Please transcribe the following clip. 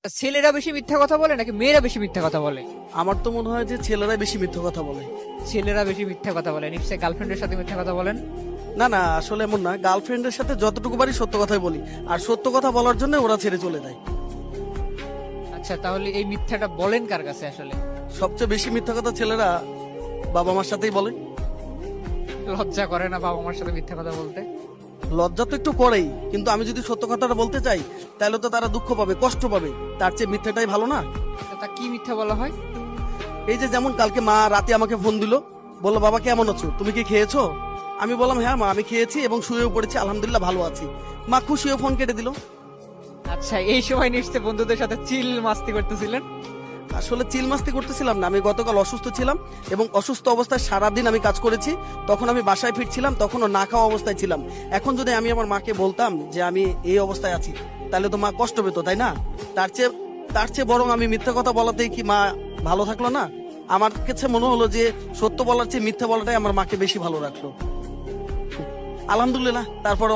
ছেলেরা বেশি মিথ্যা কথা বলে নাকি মেয়েরা বেশি মিথ্যা কথা বলে? আমার তো মনে হয় যে ছেলেরাই বেশি মিথ্যা কথা বলে। ছেলেরা বেশি মিথ্যা কথা বলে, নিশ্চয়ই গার্লফ্রেন্ডের সাথে মিথ্যা কথা বলেন। না না, আসলে এমন না, গার্লফ্রেন্ডের সাথে যতটুকু পারি সত্য কথাই বলি, আর সত্য কথা বলার জন্য ওরা ছেড়ে চলে যায়। আচ্ছা, তাহলে এই মিথ্যাটা বলেন কার কাছে আসলে? সবচেয়ে বেশি মিথ্যা কথা ছেলেরা বাবা মার সাথেই বলে। লজ্জা করে না বাবা মার সাথে মিথ্যা কথা বলতে? লজ্জা তো একটু করেই, কিন্তু আমি যদি সত্য কথাটা বলতে চাই তাহলে তো তারা দুঃখ পাবে, কষ্ট পাবে, তার চেয়ে মিথ্যাটাই ভালো না? তা কি মিথ্যা বলা হয়? এই যে যেমন কালকে মা রাতে আমাকে ফোন দিল, বললো বাবা কেমন আছো, তুমি কি খেয়েছো? আমি বললাম হ্যাঁ মা আমি খেয়েছি এবং শুয়েও পড়েছি, আলহামদুলিল্লাহ ভালো আছি। মা খুশি হয়ে ফোন কেটে দিল। আচ্ছা, এই সময় নিশ্চয়ই বন্ধুদের সাথে চিল মাস্তি করতেছিলেন। আসলে চিল মাস্তি করতেছিলাম না, আমি গতকাল অসুস্থ ছিলাম এবং অসুস্থ অবস্থায় সারাদিন আমি কাজ করেছি। তখন আমি বাসায় ফিরছিলাম, তখনও না খাওয়া অবস্থায় ছিলাম। এখন যদি আমি আমার মাকে বলতাম যে আমি এই অবস্থায় আছি, তাহলে তো মা কষ্ট পেত, তাই না? তার চেয়ে বরং আমি মিথ্যা কথা বলাতেই কি মা ভালো থাকলো না? আমার কাছে মনে হলো যে সত্য বলার চেয়ে মিথ্যা বলাটাই আমার মাকে বেশি ভালো রাখলো। আলহামদুলিল্লাহ, তারপরে